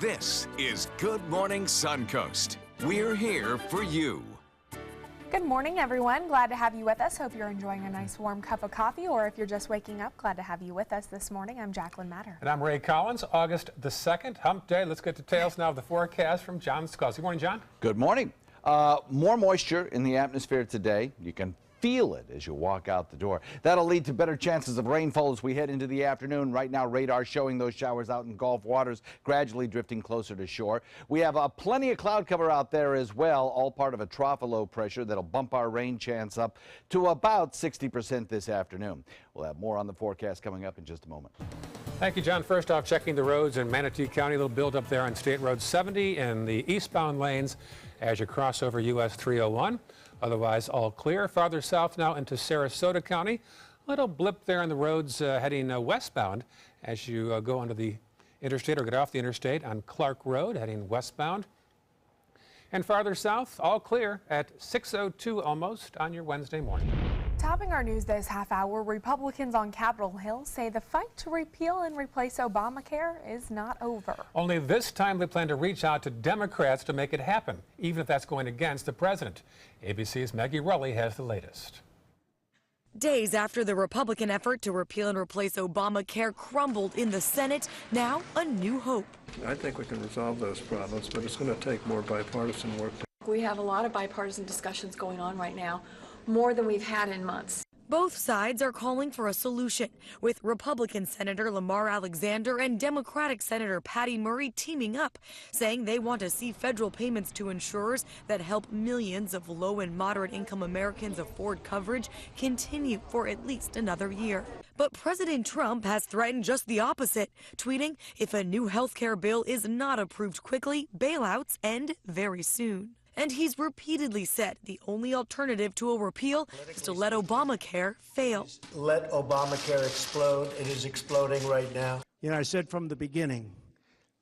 This is Good Morning Suncoast. We're here for you. Good morning, everyone. Glad to have you with us. Hope you're enjoying a nice warm cup of coffee, or if you're just waking up, glad to have you with us this morning. I'm Jacqueline Matter. And I'm Ray Collins. August the 2nd, hump day. Let's get details now of the forecast from John Suncoast. Good morning, John. Good morning. More moisture in the atmosphere today. You can feel it as you walk out the door. That'll lead to better chances of rainfall as we head into the afternoon. Right now, radar showing those showers out in Gulf waters, gradually drifting closer to shore. We have plenty of cloud cover out there as well, all part of a trough of low pressure that'll bump our rain chance up to about 60% this afternoon. We'll have more on the forecast coming up in just a moment. Thank you, John. First off, checking the roads in Manatee County. A little build-up there on State Road 70 in the eastbound lanes as you cross over US 301. Otherwise, all clear. Farther south now into Sarasota County. Little blip there on the roads heading westbound as you go onto the interstate or get off the interstate on Clark Road heading westbound. And farther south, all clear at 6:02 almost on your Wednesday morning. Topping our news this half hour, Republicans on Capitol Hill say the fight to repeal and replace Obamacare is not over. Only this time they plan to reach out to Democrats to make it happen, even if that's going against the president. ABC's Maggie Rulli has the latest. Days after the Republican effort to repeal and replace Obamacare crumbled in the Senate, now a new hope. I think we can resolve those problems, but it's going to take more bipartisan work. We have a lot of bipartisan discussions going on right now, more than we've had in months. Both sides are calling for a solution, with Republican Senator Lamar Alexander and Democratic Senator Patty Murray teaming up, saying they want to see federal payments to insurers that help millions of low and moderate income Americans afford coverage continue for at least another year. But President Trump has threatened just the opposite, tweeting, if a new health care bill is not approved quickly, bailouts end very soon. And he's repeatedly said the only alternative to a repeal is to let Obamacare fail. Let Obamacare explode. It is exploding right now. You know, I said from the beginning,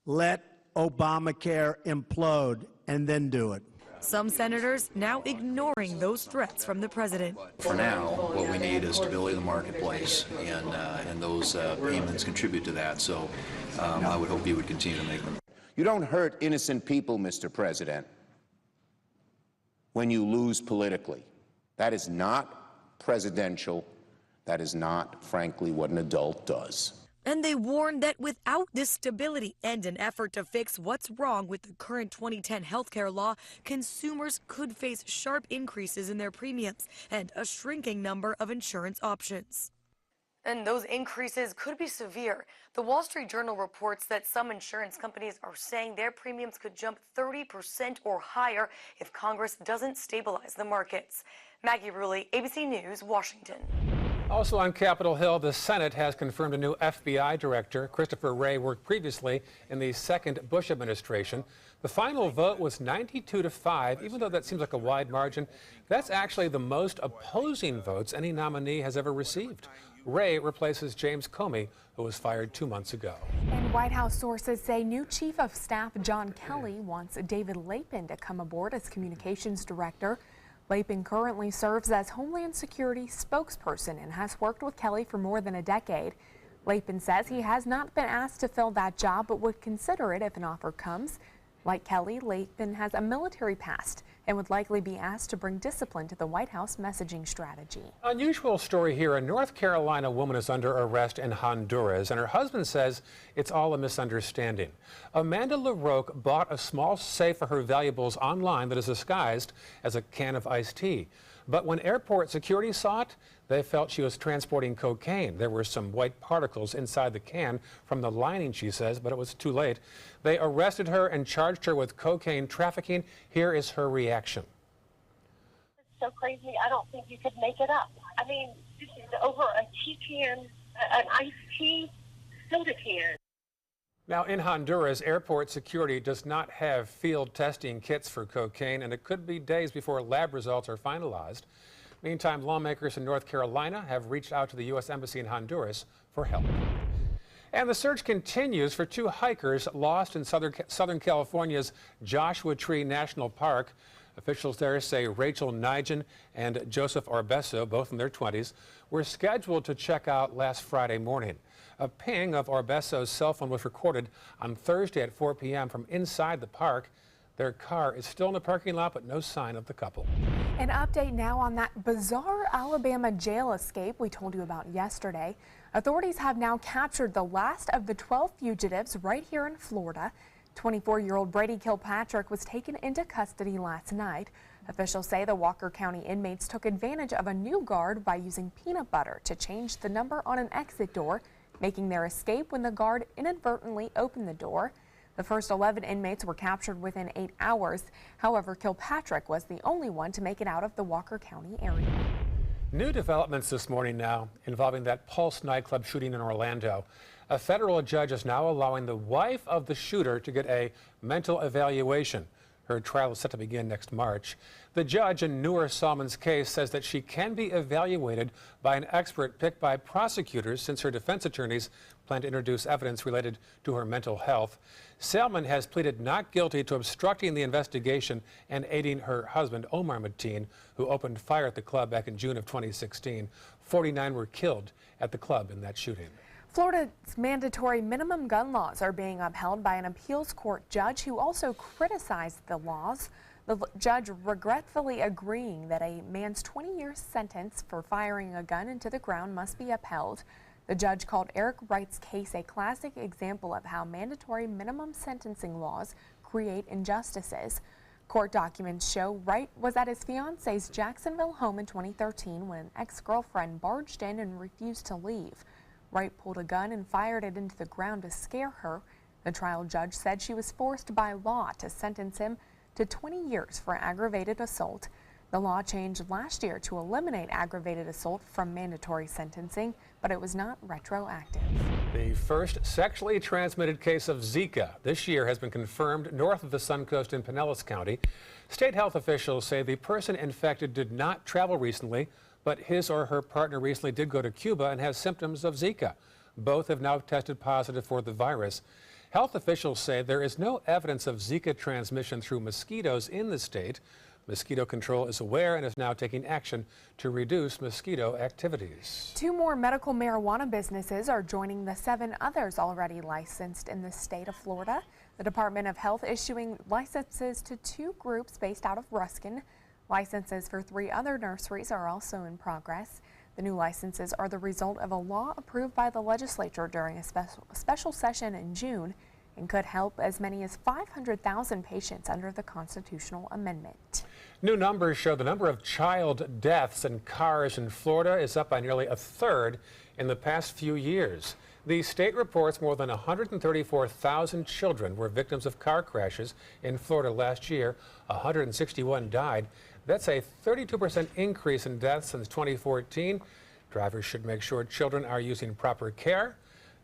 let Obamacare implode and then do it. Some senators now ignoring those threats from the president. For now, what we need is stability in the marketplace, and those payments contribute to that. So I would hope he would continue to make them. You don't hurt innocent people, Mr. President, when you lose politically. That is not presidential. That is not, frankly, what an adult does. And they warned that without this stability and an effort to fix what's wrong with the current 2010 healthcare law, consumers could face sharp increases in their premiums and a shrinking number of insurance options. And those increases could be severe. The Wall Street Journal reports that some insurance companies are saying their premiums could jump 30% or higher if Congress doesn't stabilize the markets. Maggie Rulli, ABC News, Washington. Also on Capitol Hill, the Senate has confirmed a new FBI director. Christopher Wray worked previously in the second Bush administration. The final vote was 92-5, even though that seems like a wide margin. That's actually the most opposing votes any nominee has ever received. Wray replaces James Comey, who was fired 2 months ago. And White House sources say new Chief of Staff John Kelly wants David Lapin to come aboard as communications director. Lapin currently serves as Homeland Security spokesperson and has worked with Kelly for more than a decade. Lapin says he has not been asked to fill that job, but would consider it if an offer comes. Like Kelly, Lapin has a military past and would likely be asked to bring discipline to the White House messaging strategy. Unusual story here. A North Carolina woman is under arrest in Honduras, and her husband says it's all a misunderstanding. Amanda LaRoque bought a small safe for her valuables online that is disguised as a can of iced tea. But when airport security saw it, they felt she was transporting cocaine. There were some white particles inside the can from the lining, she says, but it was too late. They arrested her and charged her with cocaine trafficking. Here is her reaction. It's so crazy, I don't think you could make it up. I mean, this is over a tea can, an iced tea soda can. Now, in Honduras, airport security does not have field testing kits for cocaine, and it could be days before lab results are finalized. Meantime, lawmakers in North Carolina have reached out to the U.S. Embassy in Honduras for help. And the search continues for two hikers lost in Southern California's Joshua Tree National Park. Officials there say Rachel Nijgen and Joseph Arbesso, both in their 20s, were scheduled to check out last Friday morning. A ping of Orbeso's cell phone was recorded on Thursday at 4 p.m. from inside the park. Their car is still in the parking lot, but no sign of the couple. An update now on that bizarre Alabama jail escape we told you about yesterday. Authorities have now captured the last of the 12 fugitives right here in Florida. 24-year-old Brady Kilpatrick was taken into custody last night. Officials say the Walker County inmates took advantage of a new guard by using peanut butter to change the number on an exit door, making their escape when the guard inadvertently opened the door. The first 11 inmates were captured within 8 hours. However, Kilpatrick was the only one to make it out of the Walker County area. New developments this morning now involving that Pulse nightclub shooting in Orlando. A federal judge is now allowing the wife of the shooter to get a mental evaluation. Her trial is set to begin next March. The judge in Noor Salman's case says that she can be evaluated by an expert picked by prosecutors since her defense attorneys plan to introduce evidence related to her mental health. Salman has pleaded not guilty to obstructing the investigation and aiding her husband, Omar Mateen, who opened fire at the club back in June of 2016. 49 were killed at the club in that shooting. Florida's mandatory minimum gun laws are being upheld by an appeals court judge who also criticized the laws. The judge regretfully agreeing that a man's 20-year sentence for firing a gun into the ground must be upheld. The judge called Eric Wright's case a classic example of how mandatory minimum sentencing laws create injustices. Court documents show Wright was at his fiance's Jacksonville home in 2013 when an ex-girlfriend barged in and refused to leave. Wright pulled a gun and fired it into the ground to scare her. The trial judge said she was forced by law to sentence him to 20 years for aggravated assault. The law changed last year to eliminate aggravated assault from mandatory sentencing, but it was not retroactive. The first sexually transmitted case of Zika this year has been confirmed north of the Suncoast in Pinellas County. State health officials say the person infected did not travel recently, but his or her partner recently did go to Cuba and has symptoms of Zika. Both have now tested positive for the virus. Health officials say there is no evidence of Zika transmission through mosquitoes in the state. Mosquito Control is aware and is now taking action to reduce mosquito activities. 2 more medical marijuana businesses are joining the 7 others already licensed in the state of Florida. The Department of Health issuing licenses to 2 groups based out of Ruskin. Licenses for 3 other nurseries are also in progress. The new licenses are the result of a law approved by the legislature during a special session in June and could help as many as 500,000 patients under the constitutional amendment. New numbers show the number of child deaths in cars in Florida is up by nearly 1/3 in the past few years. The state reports more than 134,000 children were victims of car crashes in Florida last year. 161 died. That's a 32% increase in deaths since 2014. Drivers should make sure children are using proper care,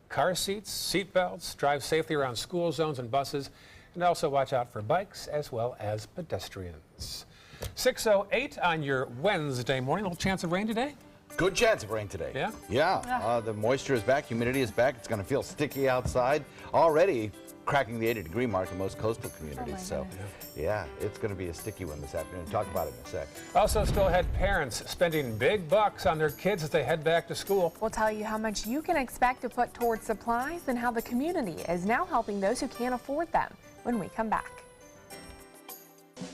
car seats, seat belts, drive safely around school zones and buses, and also watch out for bikes as well as pedestrians. 6:08 on your Wednesday morning. A little chance of rain today? Good chance of rain today. Yeah? Yeah. The moisture is back. Humidity is back. It's going to feel sticky outside. Already cracking the 80-degree mark in most coastal communities. So, yeah, it's going to be a sticky one this afternoon. Talk about it in a sec. Also, still had parents spending big bucks on their kids as they head back to school. We'll tell you how much you can expect to put towards supplies and how the community is now helping those who can't afford them when we come back.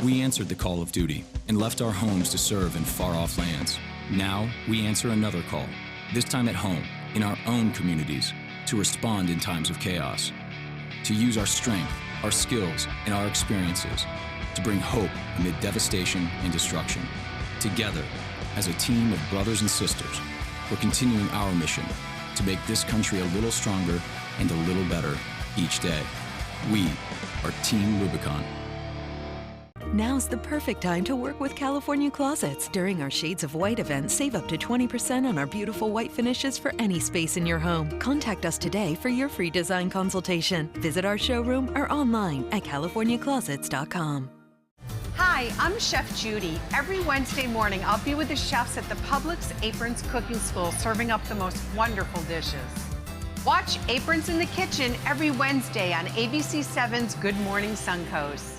We answered the call of duty and left our homes to serve in far-off lands. Now, we answer another call, this time at home, in our own communities, to respond in times of chaos. To use our strength, our skills, and our experiences to bring hope amid devastation and destruction. Together, as a team of brothers and sisters, we're continuing our mission to make this country a little stronger and a little better each day. We are Team Rubicon. Now's the perfect time to work with California Closets. During our Shades of White event, save up to 20% on our beautiful white finishes for any space in your home. Contact us today for your free design consultation. Visit our showroom or online at californiaclosets.com. Hi, I'm Chef Judy. Every Wednesday morning, I'll be with the chefs at the Publix Aprons Cooking School serving up the most wonderful dishes. Watch Aprons in the Kitchen every Wednesday on ABC7's Good Morning Suncoast.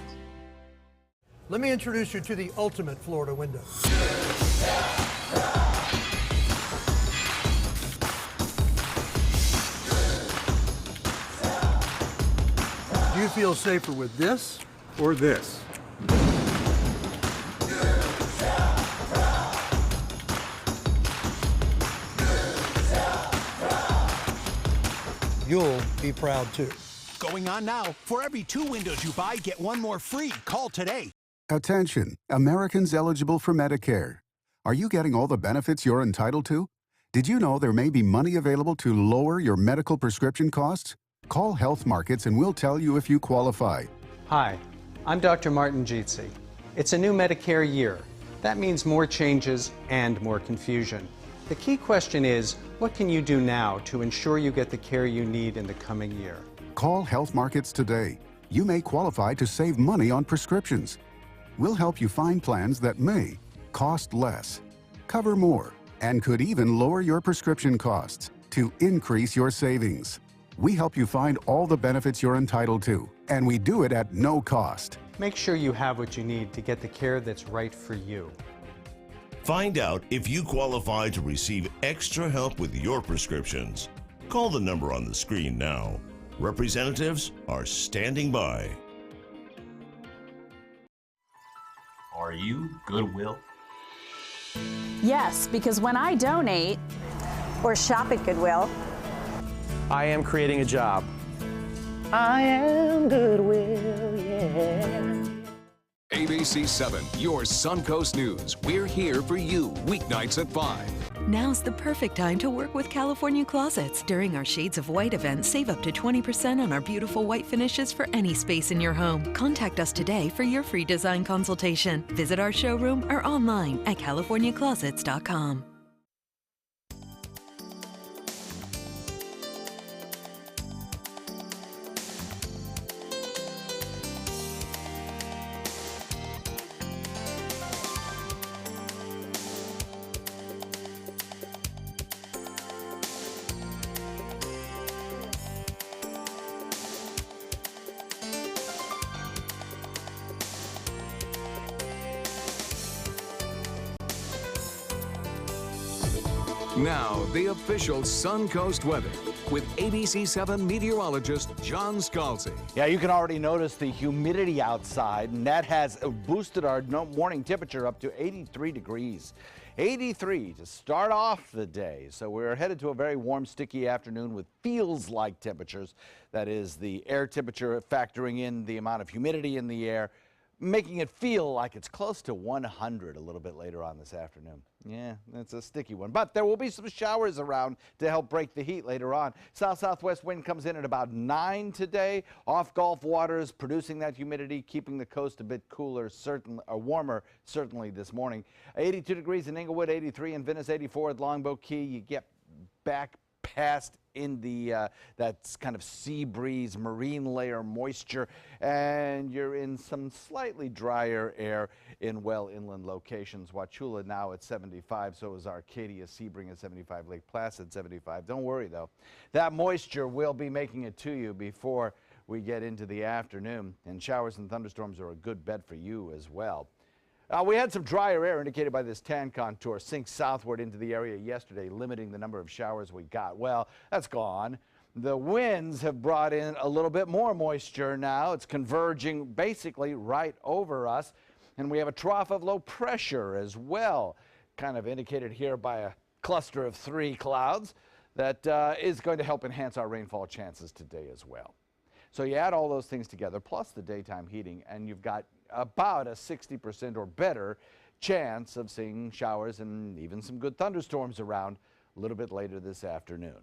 Let me introduce you to the ultimate Florida window. you feel safer with this or this? You'll be proud too. Going on now. For every 2 windows you buy, get 1 more free. Call today. Attention, Americans eligible for Medicare. Are you getting all the benefits you're entitled to? Did you know there may be money available to lower your medical prescription costs? Call Health Markets and we'll tell you if you qualify. Hi, I'm Dr. Martin Jeetsi. It's a new Medicare year. That means more changes and more confusion. The key question is, what can you do now to ensure you get the care you need in the coming year? Call Health Markets today. You may qualify to save money on prescriptions. We'll help you find plans that may cost less, cover more, and could even lower your prescription costs to increase your savings. We help you find all the benefits you're entitled to, and we do it at no cost. Make sure you have what you need to get the care that's right for you. Find out if you qualify to receive extra help with your prescriptions. Call the number on the screen now. Representatives are standing by. Are you Goodwill? Yes, because when I donate or shop at Goodwill, I am creating a job. I am Goodwill, yeah. ABC 7, your Suncoast News. We're here for you weeknights at 5. Now's the perfect time to work with California Closets. During our Shades of White event, save up to 20% on our beautiful white finishes for any space in your home. Contact us today for your free design consultation. Visit our showroom or online at californiaclosets.com. Now, the official Suncoast weather with ABC 7 meteorologist John Scalzi. Yeah, you can already notice the humidity outside, and that has boosted our morning temperature up to 83 degrees. 83 to start off the day. So we're headed to a very warm, sticky afternoon with feels-like temperatures. That is the air temperature factoring in the amount of humidity in the air, making it feel like it's close to 100 a little bit later on this afternoon. Yeah, that's a sticky one. But there will be some showers around to help break the heat later on. South-southwest wind comes in at about 9 today. Off Gulf waters, producing that humidity, keeping the coast a bit cooler, certainly, or warmer, certainly this morning. 82 degrees in Inglewood, 83 in Venice, 84 at Longboat Key. You get back past in the that's kind of sea breeze, marine layer moisture, and you're in some slightly drier air in well inland locations. Wauchula now at 75, so is Arcadia, Sebring at 75, Lake Placid 75. Don't worry though, that moisture will be making it to you before we get into the afternoon, and showers and thunderstorms are a good bet for you as well. We had some drier air indicated by this tan contour sink southward into the area yesterday, limiting the number of showers we got. Well, that's gone. The winds have brought in a little bit more moisture now. It's converging basically right over us. And we have a trough of low pressure as well, kind of indicated here by a cluster of 3 clouds that is going to help enhance our rainfall chances today as well. So you add all those things together, plus the daytime heating, and you've got about a 60% or better chance of seeing showers and even some good thunderstorms around a little bit later this afternoon.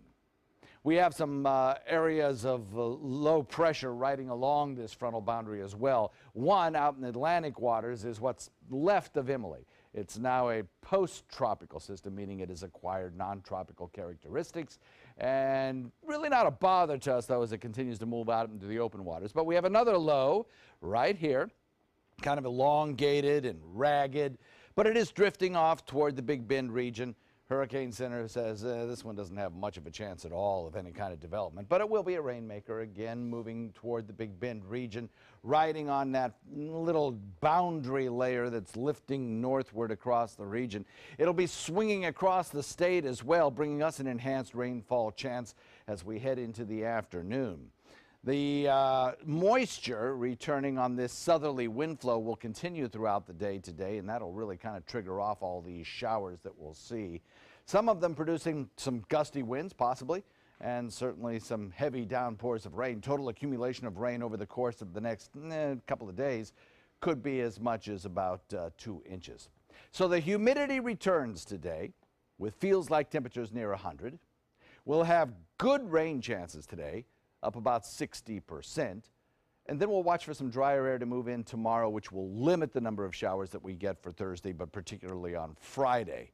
We have some areas of low pressure riding along this frontal boundary as well. One out in Atlantic waters is what's left of Emily. It's now a post-tropical system, meaning it has acquired non-tropical characteristics, and really not a bother to us, though, as it continues to move out into the open waters. But we have another low right here, kind of elongated and ragged, but it is drifting off toward the Big Bend region. Hurricane Center says this one doesn't have much of a chance at all of any kind of development, but it will be a rainmaker, again moving toward the Big Bend region, riding on that little boundary layer that's lifting northward across the region. It'll be swinging across the state as well, bringing us an enhanced rainfall chance as we head into the afternoon. The moisture returning on this southerly wind flow will continue throughout the day today, and that'll really kind of trigger off all these showers that we'll see. Some of them producing some gusty winds, possibly, and certainly some heavy downpours of rain. Total accumulation of rain over the course of the next couple of days could be as much as about 2 inches. So the humidity returns today with feels-like temperatures near 100. We'll have good rain chances today, up about 60%. And then we'll watch for some drier air to move in tomorrow, which will limit the number of showers that we get for Thursday, but particularly on Friday.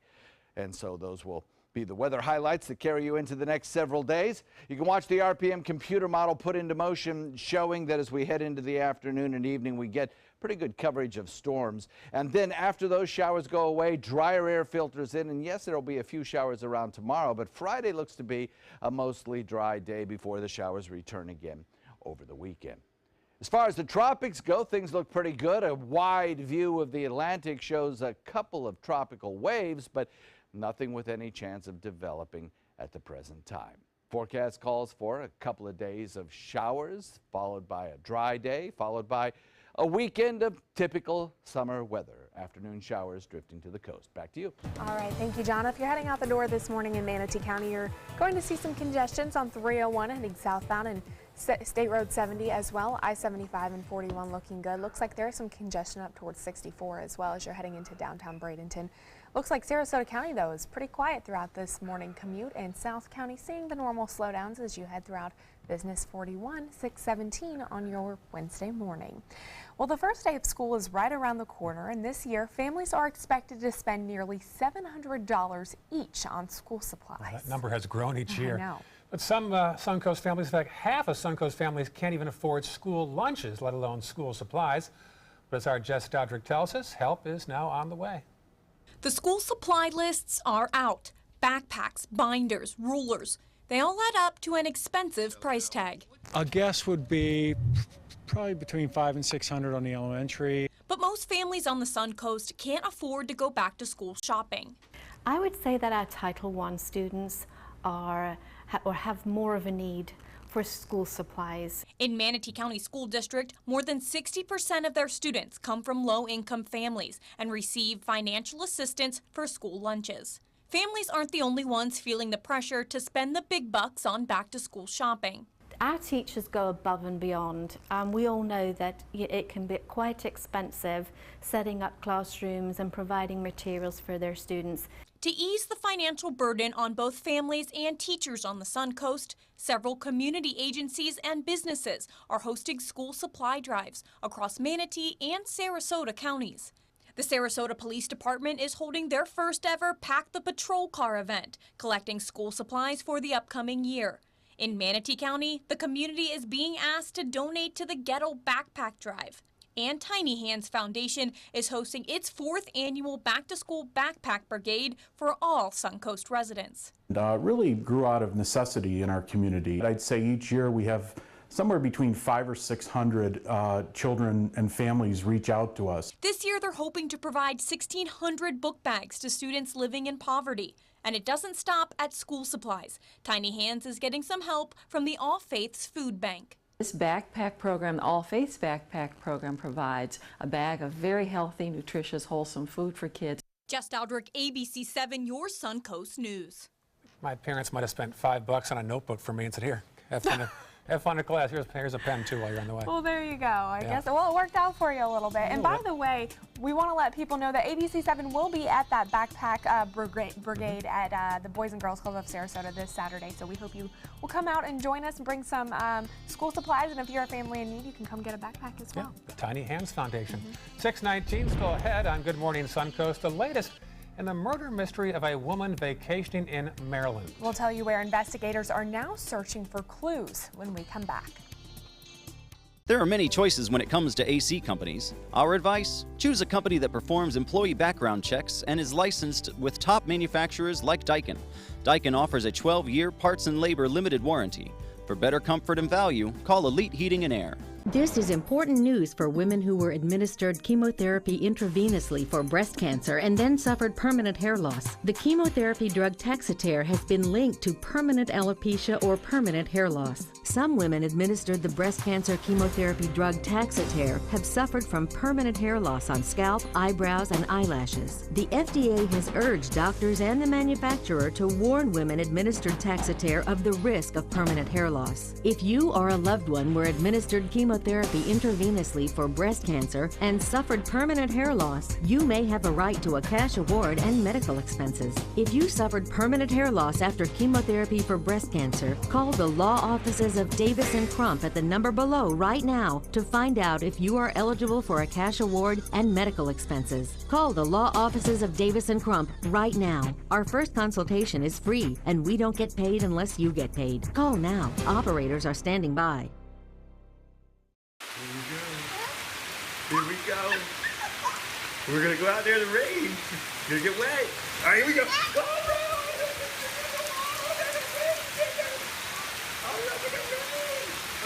And so those will be the weather highlights that carry you into the next several days. You can watch the RPM computer model put into motion, showing that as we head into the afternoon and evening, we get pretty good coverage of storms. And then after those showers go away, drier air filters in. And yes, there will be a few showers around tomorrow, but Friday looks to be a mostly dry day before the showers return again over the weekend. As far as the tropics go, things look pretty good. A wide view of the Atlantic shows a couple of tropical waves, but nothing with any chance of developing at the present time. Forecast calls for a couple of days of showers, followed by a dry day, followed by a weekend of typical summer weather. Afternoon showers drifting to the coast. Back to you. All right, thank you, John. If you're heading out the door this morning in Manatee County, you're going to see some congestions on 301 heading southbound and State Road 70 as well. I-75 and 41 looking good. Looks like there's some congestion up towards 64 as well as you're heading into downtown Bradenton. Looks like Sarasota County, though, is pretty quiet throughout this morning commute, and South County seeing the normal slowdowns as you head throughout Business 41, 617 on your Wednesday morning. Well, the first day of school is right around the corner, and this year families are expected to spend nearly $700 each on school supplies. Well, that number has grown each year. I know. But some Suncoast families, in fact, half of Suncoast families can't even afford school lunches, let alone school supplies. But as our Jess Dodrick tells us, help is now on the way. The school supply lists are out. Backpacks, binders, rulers. They all add up to an expensive price tag. A guess would be probably between $500 and $600 on the elementary. But most families on the Suncoast can't afford to go back to school shopping. I would say that our Title I students have more of a need for school supplies. In Manatee County School District, more than 60% of their students come from low-income families and receive financial assistance for school lunches. Families aren't the only ones feeling the pressure to spend the big bucks on back-to-school shopping. Our teachers go above and beyond. We all know that it can be quite expensive setting up classrooms and providing materials for their students. To ease the financial burden on both families and teachers on the Suncoast, several community agencies and businesses are hosting school supply drives across Manatee and Sarasota counties. The Sarasota Police Department is holding their first ever Pack the Patrol Car event, collecting school supplies for the upcoming year. In Manatee County, the community is being asked to donate to the Ghetto Backpack Drive. And Tiny Hands Foundation is hosting its 4th annual Back-to-School Backpack Brigade for all Suncoast residents. Really grew out of necessity in our community. I'd say each year we have somewhere between 500 or 600 children and families reach out to us. This year they're hoping to provide 1,600 book bags to students living in poverty. And it doesn't stop at school supplies. Tiny Hands is getting some help from the All Faiths Food Bank. This backpack program, the All Faiths Backpack Program, provides a bag of very healthy, nutritious, wholesome food for kids. Jess Dodrick, ABC 7, your Suncoast News. My parents might have spent $5 on a notebook for me and said, here, have fun in class. Here's a pen, too, while you're on the way. Well, there you go. I guess. Well, it worked out for you a little bit. And by the way, we want to let people know that ABC 7 will be at that backpack brigade at the Boys and Girls Club of Sarasota this Saturday. So we hope you will come out and join us and bring some school supplies. And if you're a family in need, you can come get a backpack as well. The Tiny Hands Foundation. 6:19, still ahead on Good Morning Suncoast. The latest in the murder mystery of a woman vacationing in Maryland. We'll tell you where investigators are now searching for clues when we come back. There are many choices when it comes to AC companies. Our advice? Choose a company that performs employee background checks and is licensed with top manufacturers like Daikin. Daikin offers a 12-year parts and labor limited warranty. For better comfort and value, call Elite Heating and Air. This is important news for women who were administered chemotherapy intravenously for breast cancer and then suffered permanent hair loss. The chemotherapy drug Taxotere has been linked to permanent alopecia or permanent hair loss. Some women administered the breast cancer chemotherapy drug Taxotere have suffered from permanent hair loss on scalp, eyebrows, and eyelashes. The FDA has urged doctors and the manufacturer to warn women administered Taxotere of the risk of permanent hair loss. If you or a loved one were administered chemotherapy intravenously for breast cancer and suffered permanent hair loss, you may have a right to a cash award and medical expenses. If you suffered permanent hair loss after chemotherapy for breast cancer, call the law offices of Davis & Crump at the number below right now to find out if you are eligible for a cash award and medical expenses. Call the law offices of Davis & Crump right now. Our first consultation is free, and we don't get paid unless you get paid. Call now. Operators are standing by. Here we go. We're gonna go out there in the rain. Gonna get wet. All right, here we go.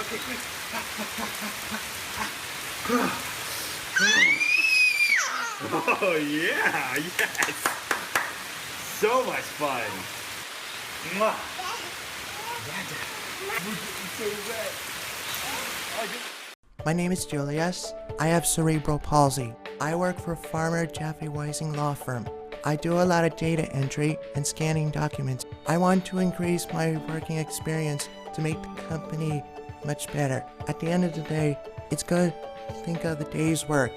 Okay, quick. Oh yeah, yes. So much fun. Mwah. So wet. My name is Julius. I have cerebral palsy. I work for Farmer Jeffrey Weising Law Firm. I do a lot of data entry and scanning documents. I want to increase my working experience to make the company much better. At the end of the day, it's good to think of the day's work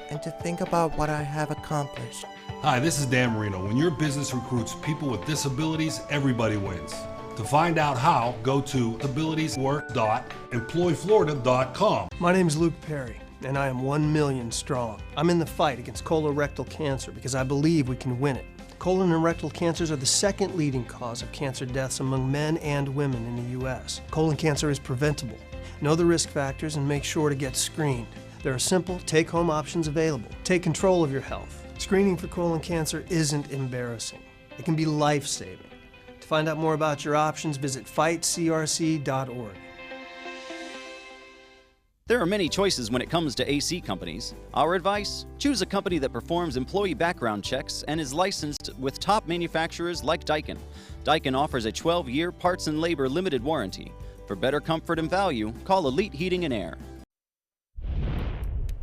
and to think about what I have accomplished. Hi, this is Dan Marino. When your business recruits people with disabilities, everybody wins. To find out how, go to abilitieswork.employflorida.com. My name is Luke Perry, and I am 1 million strong. I'm in the fight against colorectal cancer because I believe we can win it. Colon and rectal cancers are the second leading cause of cancer deaths among men and women in the U.S. Colon cancer is preventable. Know the risk factors and make sure to get screened. There are simple, take-home options available. Take control of your health. Screening for colon cancer isn't embarrassing. It can be life-saving. To find out more about your options, visit fightcrc.org. There are many choices when it comes to AC companies. Our advice? Choose a company that performs employee background checks and is licensed with top manufacturers like Daikin. Daikin offers a 12-year parts and labor limited warranty. For better comfort and value, call Elite Heating and Air.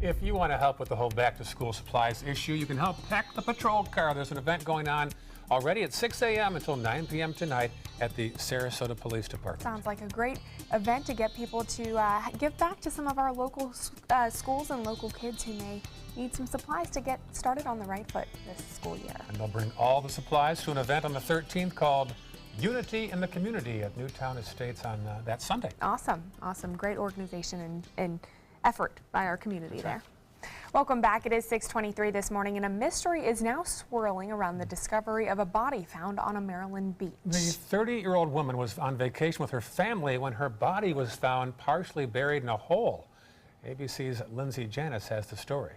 If you want to help with the whole back-to-school supplies issue, you can help pack the patrol car. There's an event going on already at 6 a.m. until 9 p.m. tonight at the Sarasota Police Department. Sounds like a great event to get people to give back to some of our local schools and local kids who may need some supplies to get started on the right foot this school year. And they'll bring all the supplies to an event on the 13th called Unity in the Community at Newtown Estates on that Sunday. Awesome, awesome. Great organization and effort by our community there. Welcome back. It is 6:23 this morning, and a mystery is now swirling around the discovery of a body found on a Maryland beach. The 30-year-old woman was on vacation with her family when her body was found partially buried in a hole. ABC's Lindsay Janis has the story.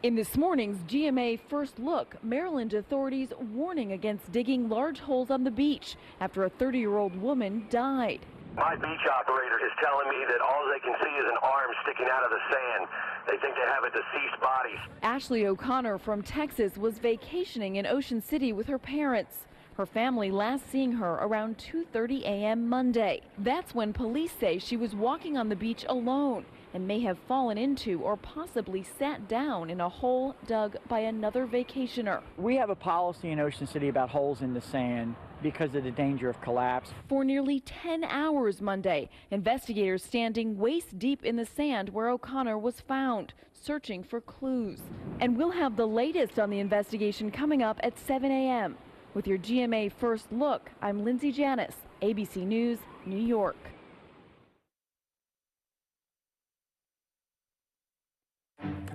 In this morning's GMA First Look, Maryland authorities warning against digging large holes on the beach after a 30-year-old woman died. My beach operator is telling me that all they can see is an arm sticking out of the sand. They think they have a deceased body. Ashley O'Connor from Texas was vacationing in Ocean City with her parents. Her family last seeing her around 2:30 a.m. Monday. That's when police say she was walking on the beach alone and may have fallen into or possibly sat down in a hole dug by another vacationer. We have a policy in Ocean City about holes in the sand because of the danger of collapse. For nearly 10 hours Monday, investigators standing waist deep in the sand where O'Connor was found, searching for clues. And we'll have the latest on the investigation coming up at 7 a.m. With your GMA First Look, I'm Lindsay Janis, ABC News, New York.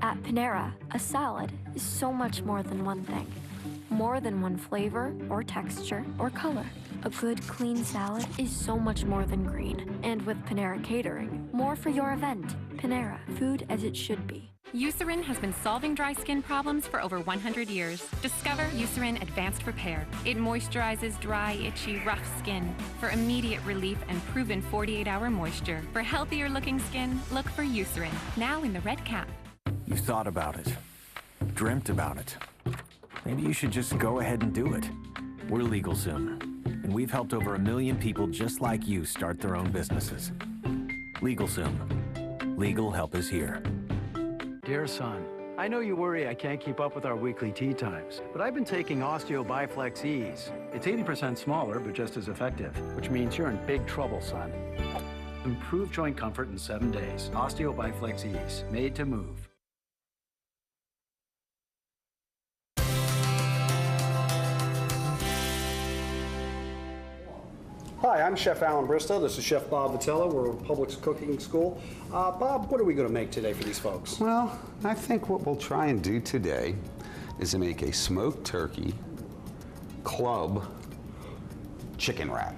At Panera, a salad is so much more than one thing. More than one flavor, or texture, or color. A good, clean salad is so much more than green. And with Panera Catering, more for your event. Panera, food as it should be. Eucerin has been solving dry skin problems for over 100 years. Discover Eucerin Advanced Repair. It moisturizes dry, itchy, rough skin for immediate relief and proven 48-hour moisture. For healthier looking skin, look for Eucerin, now in the red cap. You thought about it, dreamt about it. Maybe you should just go ahead and do it. We're LegalZoom, and we've helped over 1 million people just like you start their own businesses. LegalZoom. Legal help is here. Dear son, I know you worry I can't keep up with our weekly tea times, but I've been taking Osteo Biflex Ease. It's 80% smaller, but just as effective, which means you're in big trouble, son. Improve joint comfort in 7 days. Osteo Biflex Ease, made to move. Hi, I'm Chef Alan Bristow. This is Chef Bob Vitello. We're a Publix cooking school. Bob, what are we going to make today for these folks? Well, I think what we'll try and do today is to make a smoked turkey club chicken wrap.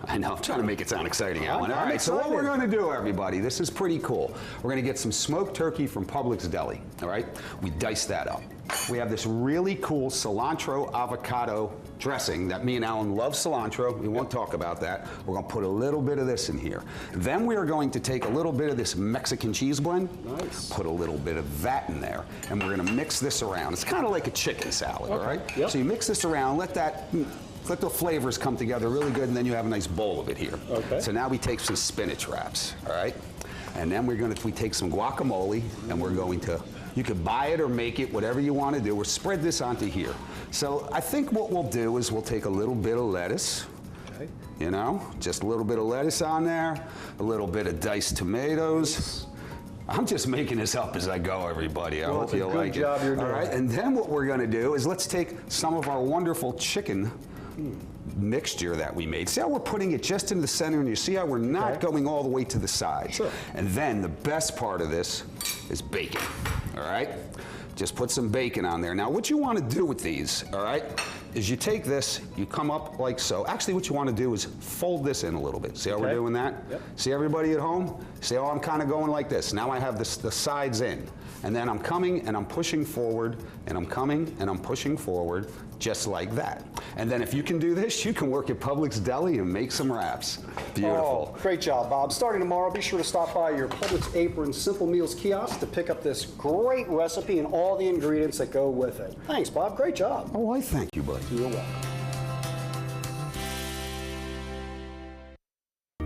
I know, I'm trying to make it sound exciting, Alan. All right, so what we're going to do, everybody, this is pretty cool. We're going to get some smoked turkey from Publix Deli, all right? We dice that up. We have this really cool cilantro avocado dressing that me and Alan love cilantro. We won't talk about that. We're going to put a little bit of this in here. Then we are going to take a little bit of this Mexican cheese blend, put a little bit of that in there, and we're going to mix this around. It's kind of like a chicken salad, all right? Yep. So you mix this around, let the flavors come together really good, and then you have a nice bowl of it here. Okay. So now we take some spinach wraps, all right? And then we take some guacamole, and we're going to, you could buy it or make it, whatever you want to do. We'll spread this onto here. So I think what we'll do is we'll take a little bit of lettuce, you know, just a little bit of lettuce on there, a little bit of diced tomatoes. I'm just making this up as I go, everybody. I hope you like it. Good job you're doing. All right, and then what we're going to do is let's take some of our wonderful chicken mixture that we made. See how we're putting it just in the center, and you see how we're not going all the way to the side. Sure. And then the best part of this is bacon, all right? Just put some bacon on there. Now what you want to do with these, all right, is you take this, you come up like so. Actually what you want to do is fold this in a little bit. See how we're doing that? Yep. See everybody at home? See how I'm kind of going like this. Now I have the sides in. And then I'm coming and I'm pushing forward, and I'm coming and I'm pushing forward, just like that. And then if you can do this, you can work at Publix Deli and make some wraps. Beautiful. Oh, great job, Bob. Starting tomorrow, be sure to stop by your Publix Apron Simple Meals kiosk to pick up this great recipe and all the ingredients that go with it. Thanks, Bob. Great job. Oh, I thank you, buddy. You're welcome.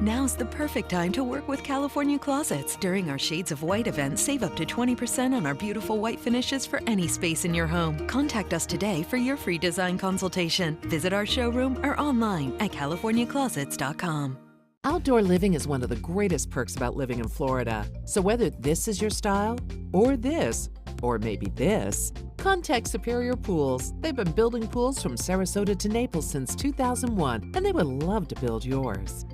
Now's the perfect time to work with California Closets. During our Shades of White event, save up to 20% on our beautiful white finishes for any space in your home. Contact us today for your free design consultation. Visit our showroom or online at californiaclosets.com. Outdoor living is one of the greatest perks about living in Florida. So whether this is your style, or this, or maybe this, contact Superior Pools. They've been building pools from Sarasota to Naples since 2001, and they would love to build yours.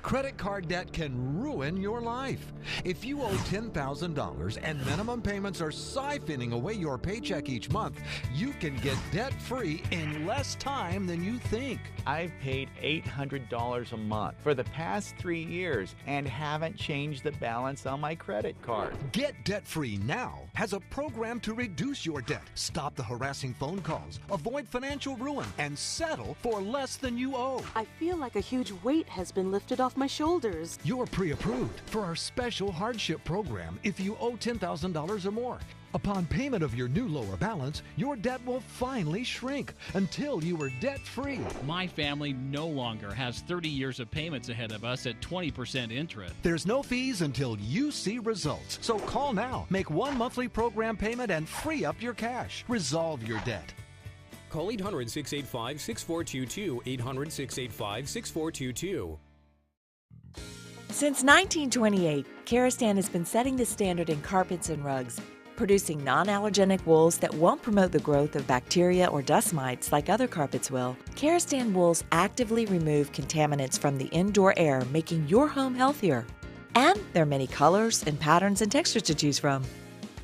Credit card debt can ruin your life. If you owe $10,000 and minimum payments are siphoning away your paycheck each month, you can get debt-free in less time than you think. I've paid $800 a month for the past 3 years and haven't changed the balance on my credit card. Get debt-free now has a program to reduce your debt, stop the harassing phone calls, avoid financial ruin, and settle for less than you owe. I feel like a huge weight has been lifted off my shoulders. You're pre-approved for our special hardship program if you owe $10,000 or more. Upon payment of your new lower balance, your debt will finally shrink until you are debt-free. My family no longer has 30 years of payments ahead of us at 20% interest. There's no fees until you see results. So call now, make one monthly program payment, and free up your cash. Resolve your debt. Call 800-685-6422, 800-685-6422. Since 1928, Karastan has been setting the standard in carpets and rugs, producing non-allergenic wools that won't promote the growth of bacteria or dust mites like other carpets will. Karastan wools actively remove contaminants from the indoor air, making your home healthier. And there are many colors and patterns and textures to choose from.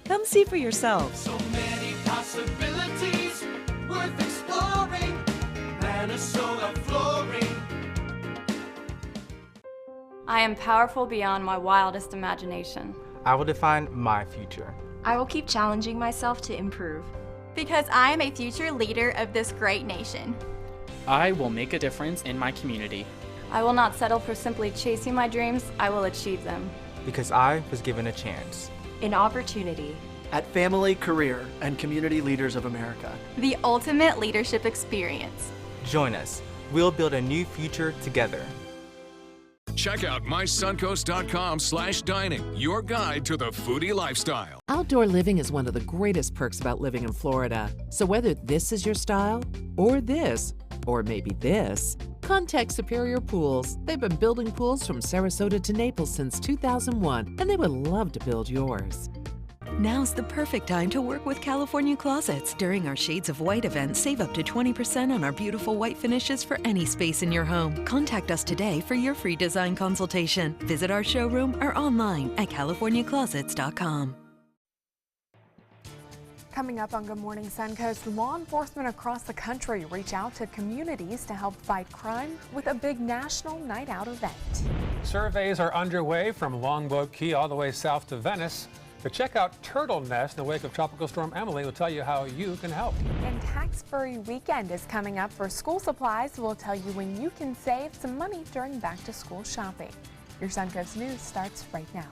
Come see for yourself. So many possibilities worth exploring. Minnesota Flooring. I am powerful beyond my wildest imagination. I will define my future. I will keep challenging myself to improve. Because I am a future leader of this great nation. I will make a difference in my community. I will not settle for simply chasing my dreams, I will achieve them. Because I was given a chance. An opportunity. At Family, Career, and Community Leaders of America. The ultimate leadership experience. Join us. We'll build a new future together. Check out mysuncoast.com/dining, your guide to the foodie lifestyle. Outdoor living is one of the greatest perks about living in Florida. So whether this is your style, or this, or maybe this, contact Superior Pools. They've been building pools from Sarasota to Naples since 2001, and they would love to build yours. Now's the perfect time to work with California Closets. During our Shades of White event, save up to 20% on our beautiful white finishes for any space in your home. Contact us today for your free design consultation. Visit our showroom or online at californiaclosets.com. Coming up on Good Morning Suncoast, law enforcement across the country reach out to communities to help fight crime with a big national night out event. Surveys are underway from Longboat Key all the way south to Venice. To check out Turtle Nest in the wake of Tropical Storm Emily, will tell you how you can help. And tax-free weekend is coming up for school supplies. We'll tell you when you can save some money during back-to-school shopping. Your Suncoast News starts right now.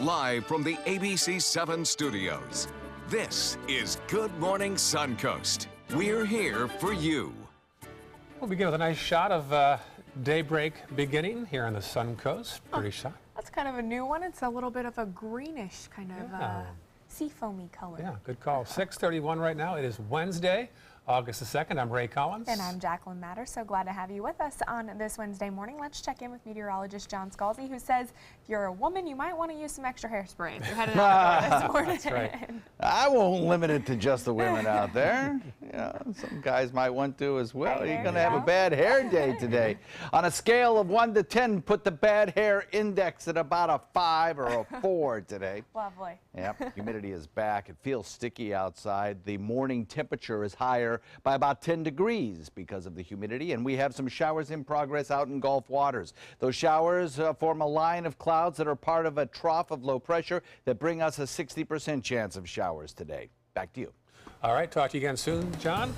Live from the ABC 7 studios, this is Good Morning Suncoast. We're here for you. We'll begin with a nice shot of daybreak beginning here on the Suncoast. Pretty shot. That's kind of a new one. It's a little bit of a greenish kind of seafoamy color. Yeah, good call. 6:31 right now. It is Wednesday, August the 2nd. I'm Ray Collins. And I'm Jacqueline Matter. So glad to have you with us on this Wednesday morning. Let's check in with meteorologist John Scalzi, who says if you're a woman, you might want to use some extra hairspray if you're headed out the door this morning. That's right. I won't limit it to just the women out there. You know, some guys might want to as well. You're going to have a bad hair day today. On a scale of 1 to 10, put the bad hair index at about a 5 or a 4 today. Lovely. Yep, humidity is back. It feels sticky outside. The morning temperature is higher by about 10 degrees because of the humidity, and we have some showers in progress out in Gulf waters. Those showers form a line of clouds that are part of a trough of low pressure that bring us a 60% chance of showers today. Back to you. All right, talk to you again soon, John.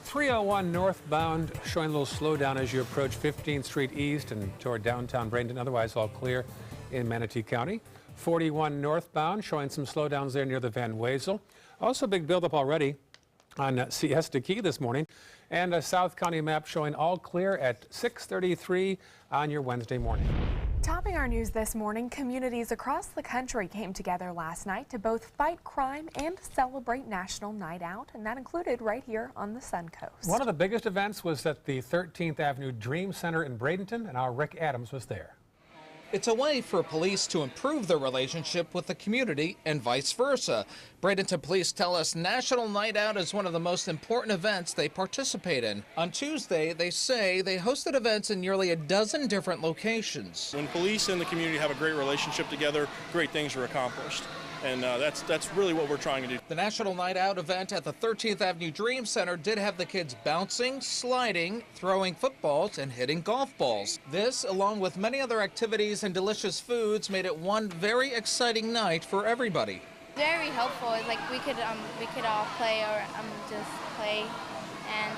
301 northbound showing a little slowdown as you approach 15th Street East and toward downtown Bradenton. Otherwise, all clear in Manatee County. 41 northbound showing some slowdowns there near the Van Wezel. Also, big buildup already on Siesta Key this morning. And a South County map showing all clear at 6:33 on your Wednesday morning. Topping our news this morning, communities across the country came together last night to both fight crime and celebrate National Night Out, and that included right here on the Suncoast. One of the biggest events was at the 13th Avenue Dream Center in Bradenton, and our Rick Adams was there. It's a way for police to improve their relationship with the community and vice versa. Bradenton police tell us National Night Out is one of the most important events they participate in. On Tuesday, they say they hosted events in nearly a dozen different locations. When police and the community have a great relationship together, great things are accomplished. And that's really what we're trying to do. The National Night Out event at the 13th Avenue Dream Center did have the kids bouncing, sliding, throwing footballs, and hitting golf balls. This, along with many other activities and delicious foods, made it one very exciting night for everybody. Very helpful. It's like we could all play or just play, and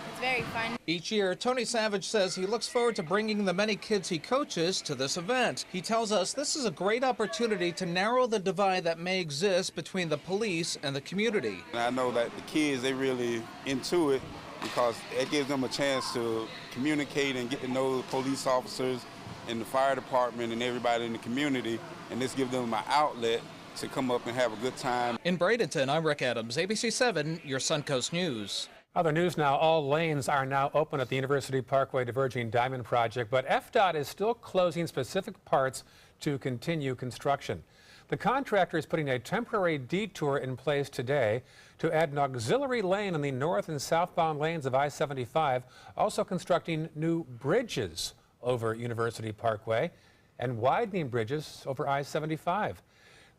it's very fun. Each year, Tony Savage says he looks forward to bringing the many kids he coaches to this event. He tells us this is a great opportunity to narrow the divide that may exist between the police and the community. I know that the kids, they really into it because it gives them a chance to communicate and get to know the police officers and the fire department and everybody in the community, and this gives them an outlet to come up and have a good time. In Bradenton, I'm Rick Adams, ABC 7, your Suncoast News. Other news now, all lanes are now open at the University Parkway Diverging Diamond Project, but FDOT is still closing specific parts to continue construction. The contractor is putting a temporary detour in place today to add an auxiliary lane on the north and southbound lanes of I-75, also constructing new bridges over University Parkway and widening bridges over I-75.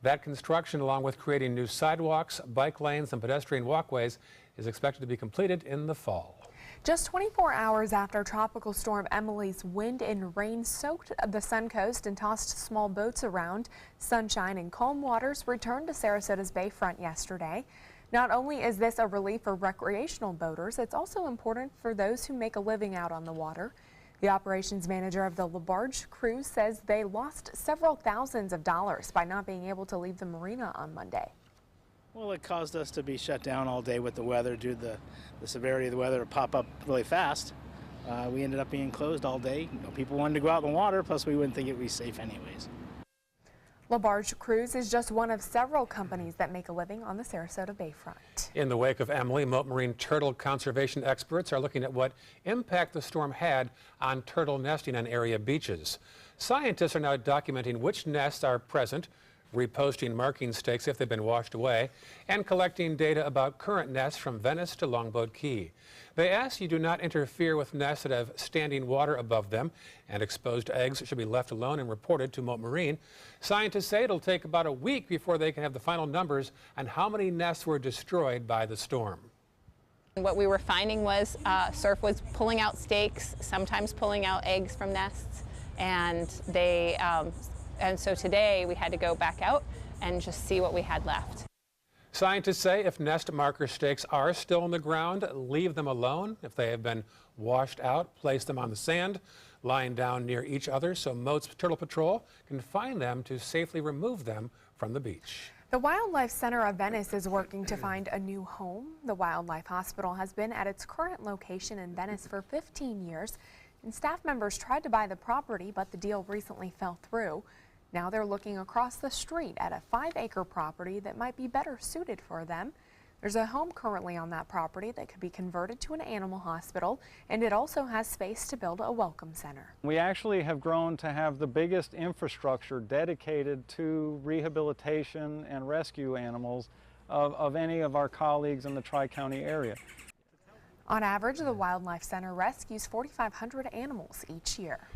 That construction, along with creating new sidewalks, bike lanes, and pedestrian walkways, is expected to be completed in the fall. Just 24 hours after Tropical Storm Emily's wind and rain soaked the Suncoast and tossed small boats around, sunshine and calm waters returned to Sarasota's bayfront yesterday. Not only is this a relief for recreational boaters, it's also important for those who make a living out on the water. The operations manager of the LaBarge cruise says they lost several thousands of dollars by not being able to leave the marina on Monday. Well, it caused us to be shut down all day with the weather due to the severity of the weather to pop up really fast. We ended up being closed all day. People wanted to go out in the water, plus we wouldn't think it would be safe anyways. LaBarge Cruise is just one of several companies that make a living on the Sarasota Bayfront. In the wake of Emily, Moat Marine turtle conservation experts are looking at what impact the storm had on turtle nesting on area beaches. Scientists are now documenting which nests are present, reposting marking stakes if they've been washed away, and collecting data about current nests from Venice to Longboat Key. They ask you do not interfere with nests that have standing water above them, and exposed eggs should be left alone and reported to Moat Marine. Scientists say it'll take about a week before they can have the final numbers on how many nests were destroyed by the storm. What we were finding was surf was pulling out stakes, sometimes pulling out eggs from nests, and so today we had to go back out and just see what we had left. Scientists say if nest marker stakes are still in the ground, leave them alone. If they have been washed out, place them on the sand, lying down near each other so Moat's Turtle Patrol can find them to safely remove them from the beach. The Wildlife Center of Venice is working to find a new home. The Wildlife Hospital has been at its current location in Venice for 15 years, and staff members tried to buy the property, but the deal recently fell through. Now they're looking across the street at a 5-acre property that might be better suited for them. There's a home currently on that property that could be converted to an animal hospital, and it also has space to build a welcome center. We actually have grown to have the biggest infrastructure dedicated to rehabilitation and rescue animals of any of our colleagues in the Tri-County area. On average, the Wildlife Center rescues 4,500 animals each year.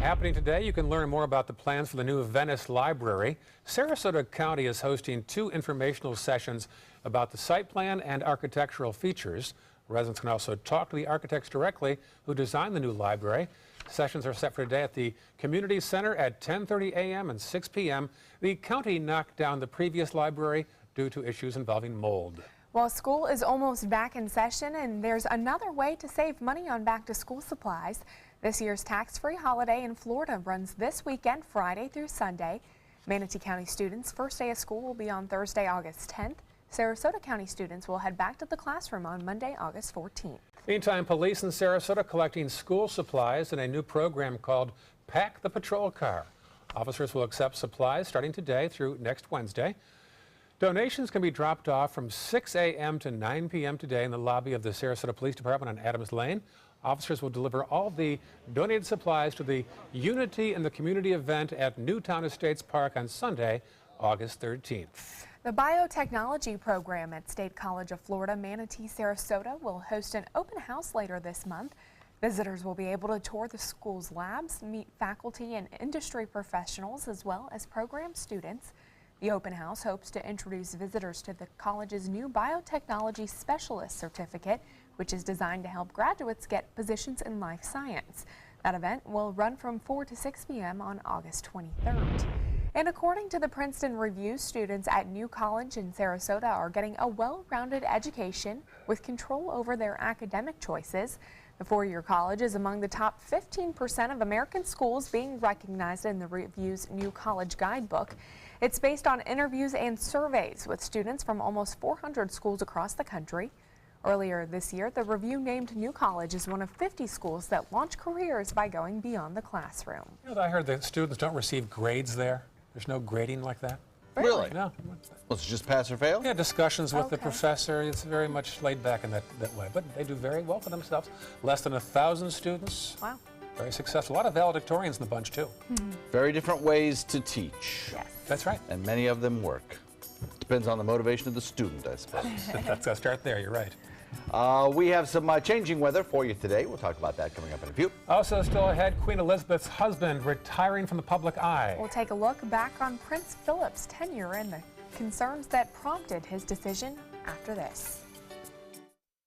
Happening today, you can learn more about the plans for the new Venice Library. Sarasota County is hosting 2 informational sessions about the site plan and architectural features. Residents can also talk to the architects directly who designed the new library. Sessions are set for today at the Community Center at 10:30 a.m. and 6 p.m. The county knocked down the previous library due to issues involving mold. Well, school is almost back in session, and there's another way to save money on back-to-school supplies. This year's tax-free holiday in Florida runs this weekend, Friday through Sunday. Manatee County students' first day of school will be on Thursday, August 10th. Sarasota County students will head back to the classroom on Monday, August 14th. Meantime, police in Sarasota collecting school supplies in a new program called Pack the Patrol Car. Officers will accept supplies starting today through next Wednesday. Donations can be dropped off from 6 a.m. to 9 p.m. today in the lobby of the Sarasota Police Department on Adams Lane. Officers will deliver all the donated supplies to the Unity in the Community event at Newtown Estates Park on Sunday, August 13th. The biotechnology program at State College of Florida Manatee Sarasota will host an open house later this month. Visitors will be able to tour the school's labs, meet faculty and industry professionals, as well as program students. The open house hopes to introduce visitors to the college's new Biotechnology Specialist Certificate, which is designed to help graduates get positions in life science. That event will run from 4 to 6 p.m. on August 23rd. And according to the Princeton Review, students at New College in Sarasota are getting a well-rounded education with control over their academic choices. The four-year college is among the top 15% of American schools being recognized in the Review's New College Guidebook. It's based on interviews and surveys with students from almost 400 schools across the country. Earlier this year, the Review named New College as one of 50 schools that launch careers by going beyond the classroom. You know, I heard that students don't receive grades there. There's no grading like that. Really? No. Well, it's just pass or fail? Yeah, discussions with the professor. It's very much laid back in that way. But they do very well for themselves. Less than 1,000 students. Wow. Very successful. A lot of valedictorians in the bunch, too. Very different ways to teach. Yes. That's right. And many of them work. Depends on the motivation of the student, I suppose. Let's start there. You're right. We have some changing weather for you today. We'll talk about that coming up in a few. Also still ahead, Queen Elizabeth's husband retiring from the public eye. We'll take a look back on Prince Philip's tenure and the concerns that prompted his decision after this.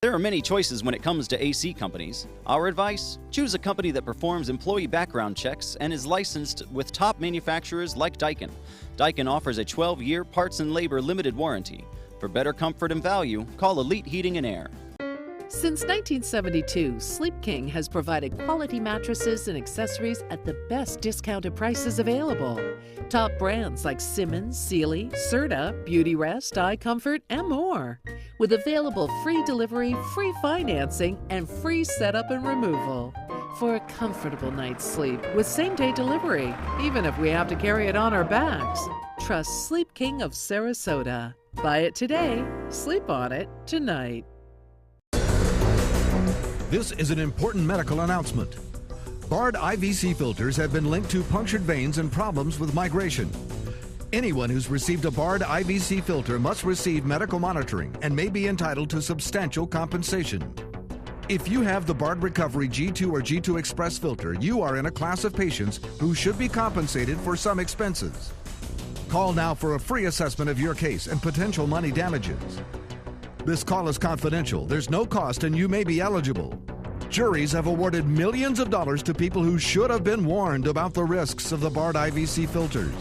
There are many choices when it comes to AC companies. Our advice? Choose a company that performs employee background checks and is licensed with top manufacturers like Daikin. Daikin offers a 12-year parts and labor limited warranty. For better comfort and value, call Elite Heating and Air. Since 1972, Sleep King has provided quality mattresses and accessories at the best discounted prices available. Top brands like Simmons, Sealy, Serta, Beautyrest, iComfort, and more. With available free delivery, free financing, and free setup and removal. For a comfortable night's sleep with same-day delivery, even if we have to carry it on our backs. Trust Sleep King of Sarasota. Buy it today, sleep on it tonight. This is an important medical announcement. Bard IVC filters have been linked to punctured veins and problems with migration. Anyone who's received a Bard IVC filter must receive medical monitoring and may be entitled to substantial compensation. If you have the Bard Recovery G2 or G2 Express filter, you are in a class of patients who should be compensated for some expenses. Call now for a free assessment of your case and potential money damages. This call is confidential, there's no cost, and you may be eligible. Juries have awarded millions of dollars to people who should have been warned about the risks of the Bard IVC filters.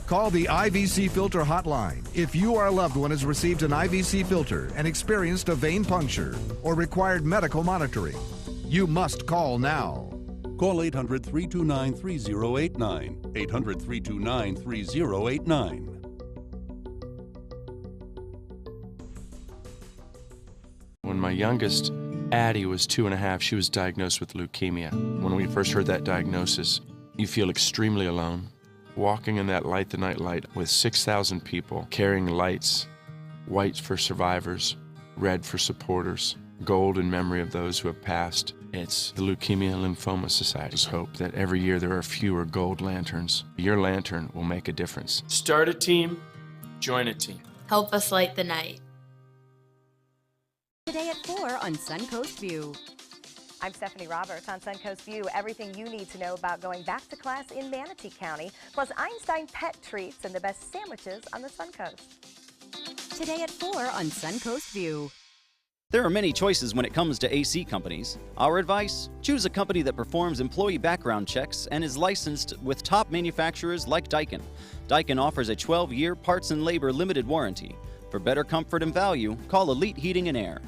Call the IVC Filter Hotline if you or a loved one has received an IVC filter and experienced a vein puncture or required medical monitoring. You must call now. Call 800-329-3089. 800-329-3089. When my youngest, Addie, was 2.5, she was diagnosed with leukemia. When we first heard that diagnosis, you feel extremely alone. Walking in that Light the Night light with 6,000 people carrying lights, white for survivors, red for supporters, gold in memory of those who have passed. It's the Leukemia and Lymphoma Society's hope that every year there are fewer gold lanterns. Your lantern will make a difference. Start a team, join a team. Help us light the night. Today at 4 on Suncoast View. I'm Stephanie Roberts on Suncoast View. Everything you need to know about going back to class in Manatee County, plus Einstein pet treats and the best sandwiches on the Suncoast. Today at 4 on Suncoast View. There are many choices when it comes to AC companies. Our advice? Choose a company that performs employee background checks and is licensed with top manufacturers like Daikin. Daikin offers a 12-year parts and labor limited warranty. For better comfort and value, call Elite Heating and Air.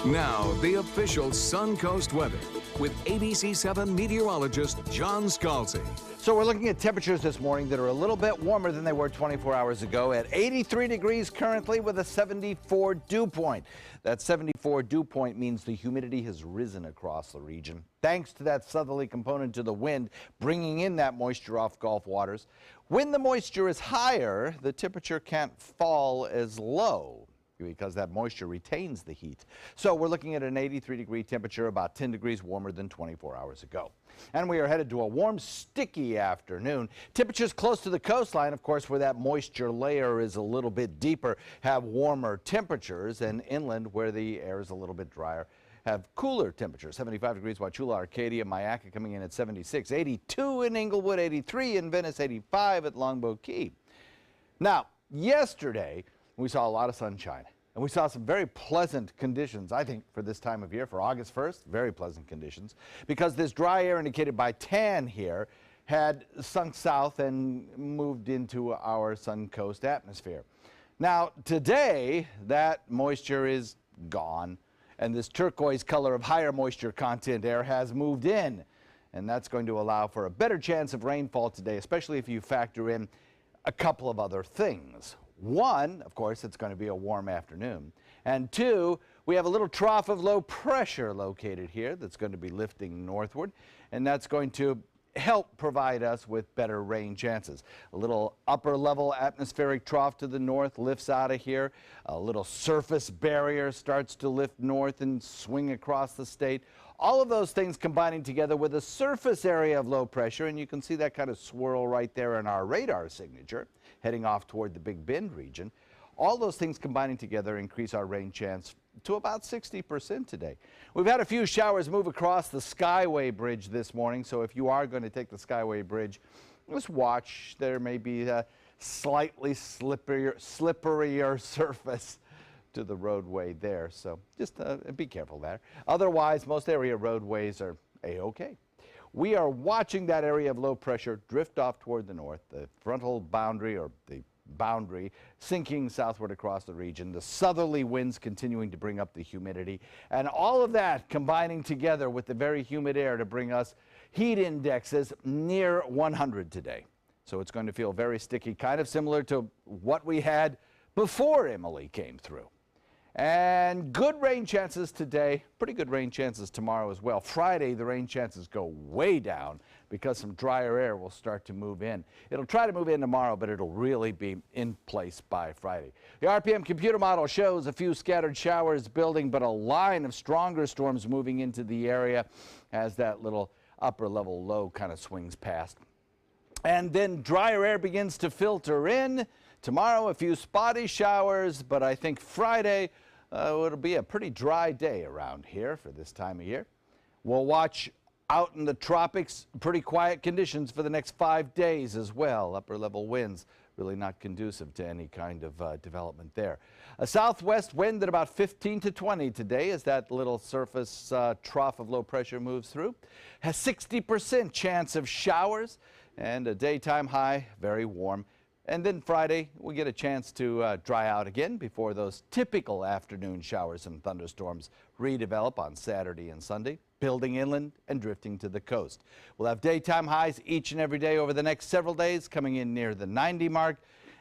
Now, the official Suncoast weather with ABC7 meteorologist John Scalzi. So we're looking at temperatures this morning that are a little bit warmer than they were 24 hours ago at 83 degrees currently with a 74 dew point. That 74 dew point means the humidity has risen across the region, thanks to that southerly component to the wind bringing in that moisture off Gulf waters. When the moisture is higher, the temperature can't fall as low, because that moisture retains the heat. So we're looking at an 83-degree temperature, about 10 degrees warmer than 24 hours ago. And we are headed to a warm, sticky afternoon. Temperatures close to the coastline, of course, where that moisture layer is a little bit deeper, have warmer temperatures, and inland, where the air is a little bit drier, have cooler temperatures. 75 degrees Wauchula, Arcadia, Mayaca coming in at 76, 82 in Inglewood, 83 in Venice, 85 at Longboat Key. Now, yesterday, we saw a lot of sunshine, and we saw some very pleasant conditions, I think, for this time of year, for August 1st, very pleasant conditions, because this dry air indicated by tan here had sunk south and moved into our Suncoast atmosphere. Now, today, that moisture is gone, and this turquoise color of higher moisture content air has moved in, and that's going to allow for a better chance of rainfall today, especially if you factor in a couple of other things. One, of course, it's going to be a warm afternoon. And two, we have a little trough of low pressure located here that's going to be lifting northward, and that's going to help provide us with better rain chances. A little upper level atmospheric trough to the north lifts out of here. A little surface barrier starts to lift north and swing across the state. All of those things combining together with a surface area of low pressure, and you can see that kind of swirl right there in our radar signature, heading off toward the Big Bend region. All those things combining together increase our rain chance to about 60% today. We've had a few showers move across the Skyway Bridge this morning, so if you are going to take the Skyway Bridge, just watch. There may be a slightly slipperier surface to the roadway there. So just be careful there. Otherwise, most area roadways are A-OK. We are watching that area of low pressure drift off toward the north, the frontal boundary or the boundary sinking southward across the region, the southerly winds continuing to bring up the humidity, and all of that combining together with the very humid air to bring us heat indexes near 100 today. So it's going to feel very sticky, kind of similar to what we had before Emily came through. And good rain chances today, pretty good rain chances tomorrow as well. Friday, the rain chances go way down because some drier air will start to move in. It'll try to move in tomorrow, but it'll really be in place by Friday. The RPM computer model shows a few scattered showers building, but a line of stronger storms moving into the area as that little upper level low kind of swings past. And then drier air begins to filter in. Tomorrow, a few spotty showers, but I think Friday, it'll be a pretty dry day around here for this time of year. We'll watch out in the tropics, pretty quiet conditions for the next 5 days as well. Upper level winds really not conducive to any kind of development there. A southwest wind at about 15 to 20 today as that little surface trough of low pressure moves through. Has 60% chance of showers and a daytime high, very warm. And then Friday, we get a chance to dry out again before those typical afternoon showers and thunderstorms redevelop on Saturday and Sunday, building inland and drifting to the coast. We'll have daytime highs each and every day over the next several days, coming in near the 90 mark,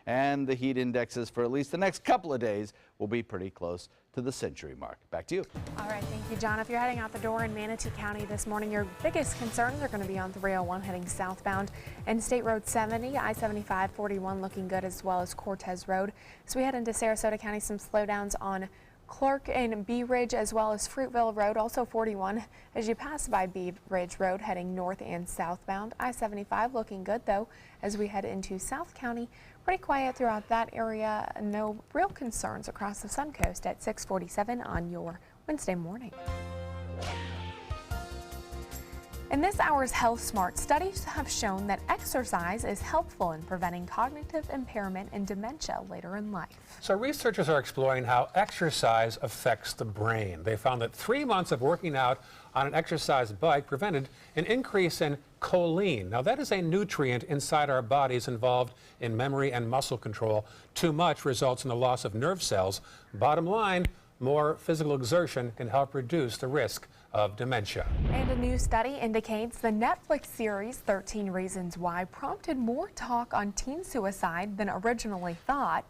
and the heat indexes for at least the next couple of days will be pretty close to the century mark. Back to you. All right, thank you, John. If you're heading out the door in Manatee County this morning, your biggest concerns are going to be on 301 heading southbound and State Road 70, I-75, 41 looking good, as well as Cortez Road. So we head into Sarasota County, some slowdowns on Clark and Bee Ridge, as well as Fruitville Road, also 41 as you pass by Bee Ridge Road heading north and southbound. I-75 looking good though as we head into South County. Pretty quiet throughout that area. No real concerns across the Suncoast at 6:47 on your Wednesday morning. In this hour's Health Smart, studies have shown that exercise is helpful in preventing cognitive impairment and dementia later in life. So researchers are exploring how exercise affects the brain. They found that 3 months of working out on an exercise bike prevented an increase in choline. Now that is a nutrient inside our bodies involved in memory and muscle control. Too much results in the loss of nerve cells. Bottom line, more physical exertion can help reduce the risk of dementia. And a new study indicates the Netflix series 13 Reasons Why prompted more talk on teen suicide than originally thought.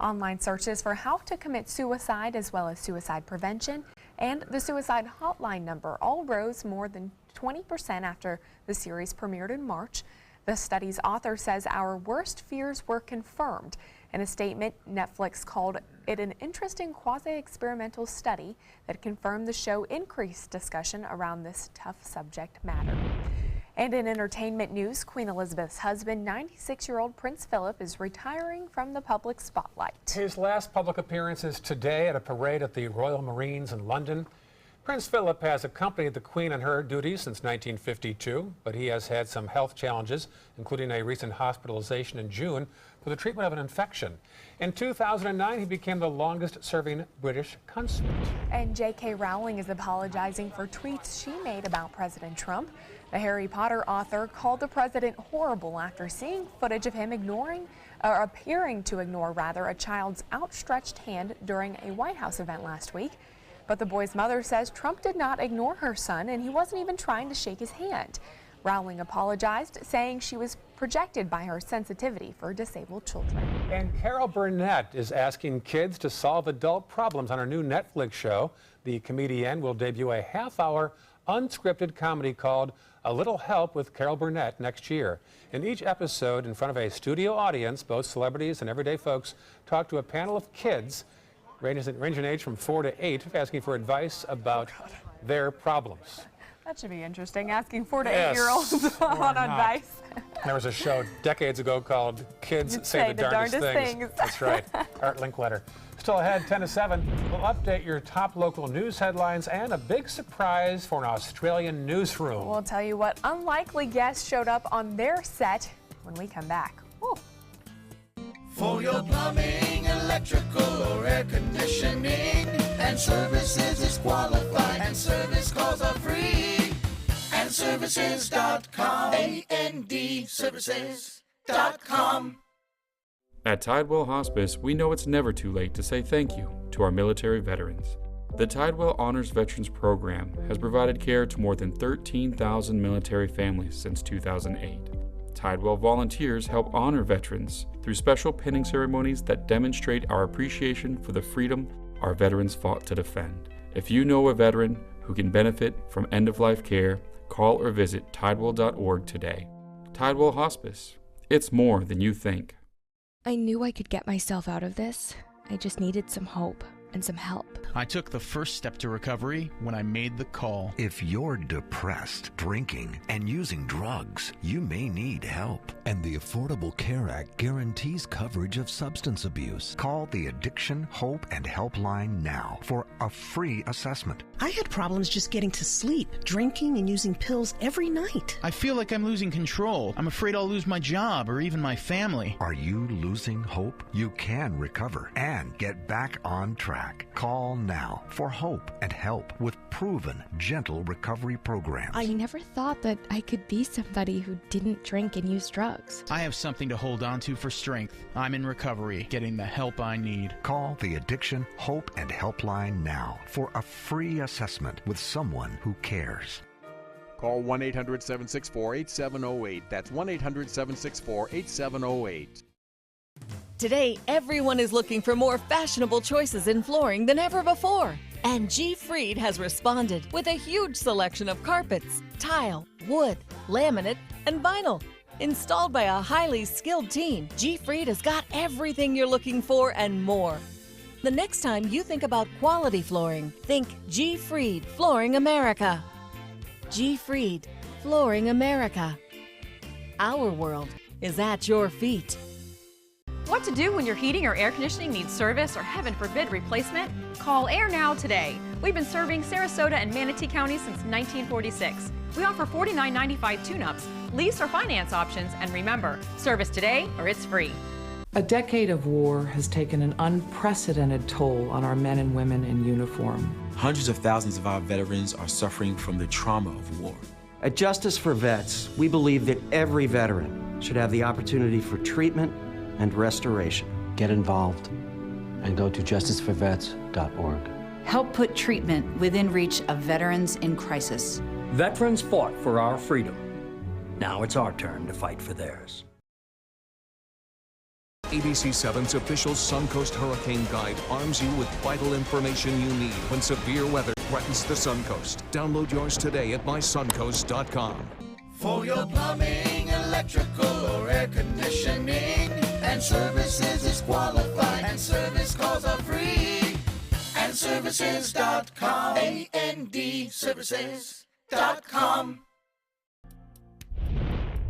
Online searches for how to commit suicide, as well as suicide prevention and the suicide hotline number, all rose more than 20% after the series premiered in March. The study's author says our worst fears were confirmed. In a statement, Netflix called it an interesting quasi-experimental study that confirmed the show increased discussion around this tough subject matter. And in entertainment news, Queen Elizabeth's husband, 96-year-old Prince Philip, is retiring from the public spotlight. His last public appearance is today at a parade at the Royal Marines in London. Prince Philip has accompanied the Queen on her duties since 1952, but he has had some health challenges, including a recent hospitalization in June for the treatment of an infection. In 2009, he became the longest-serving British consul. And J.K. Rowling is apologizing for tweets she made about President Trump. The Harry Potter author called the president horrible after seeing footage of him appearing to ignore a child's outstretched hand during a White House event last week. But the boy's mother says Trump did not ignore her son, and he wasn't even trying to shake his hand. Rowling apologized, saying she was projected by her sensitivity for disabled children. And Carol Burnett is asking kids to solve adult problems on her new Netflix show. The comedian will debut a half-hour unscripted comedy called A Little Help with Carol Burnett next year. In each episode, in front of a studio audience, both celebrities and everyday folks talk to a panel of kids ranging in age from 4 to 8, asking for advice about their problems. That should be interesting, asking 4 to 8-year-olds on advice. There was a show decades ago called Kids Say the Darndest Things. That's right, Art Linkletter. Still ahead, 10 to 7, we'll update your top local news headlines and a big surprise for an Australian newsroom. We'll tell you what unlikely guests showed up on their set when we come back. Ooh. For your plumbing and electrical, or air conditioning. And Services is qualified, and service calls are free. And Services.com, A-N-D, Services.com. At Tidewell Hospice, we know it's never too late to say thank you to our military veterans. The Tidewell Honors Veterans Program has provided care to more than 13,000 military families since 2008. Tidewell volunteers help honor veterans through special pinning ceremonies that demonstrate our appreciation for the freedom our veterans fought to defend. If you know a veteran who can benefit from end-of-life care, call or visit tidewell.org today. Tidewell Hospice. It's more than you think. I knew I could get myself out of this. I just needed some hope and some help. I took the first step to recovery when I made the call. If you're depressed, drinking, and using drugs, you may need help. And the Affordable Care Act guarantees coverage of substance abuse. Call the Addiction, Hope, and Helpline now for a free assessment. I had problems just getting to sleep, drinking and using pills every night. I feel like I'm losing control. I'm afraid I'll lose my job or even my family. Are you losing hope? You can recover and get back on track. Call now for hope and help with proven, gentle recovery programs. I never thought that I could be somebody who didn't drink and use drugs. I have something to hold on to for strength. I'm in recovery, getting the help I need. Call the Addiction, Hope, and Helpline now for a free assessment with someone who cares. Call 1-800-764-8708. That's 1-800-764-8708. Today, everyone is looking for more fashionable choices in flooring than ever before. And G. Fried has responded with a huge selection of carpets, tile, wood, laminate, and vinyl. Installed by a highly skilled team, G. Fried has got everything you're looking for and more. The next time you think about quality flooring, think G. Fried Flooring America. G. Fried Flooring America. Our world is at your feet. What to do when your heating or air conditioning needs service or, heaven forbid, replacement? Call Air Now today. We've been serving Sarasota and Manatee counties since 1946. We offer $49.95 tune-ups, lease or finance options, and remember, service today or it's free. A decade of war has taken an unprecedented toll on our men and women in uniform. Hundreds of thousands of our veterans are suffering from the trauma of war. At Justice for Vets, we believe that every veteran should have the opportunity for treatment and restoration. Get involved and go to justiceforvets.org. Help put treatment within reach of veterans in crisis. Veterans fought for our freedom. Now it's our turn to fight for theirs. ABC 7's official Suncoast Hurricane Guide arms you with vital information you need when severe weather threatens the Suncoast. Download yours today at mysuncoast.com. For your plumbing, electrical, or air conditioning, and Services is qualified, and service calls are free. And Services.com, A-N-D, Services.com.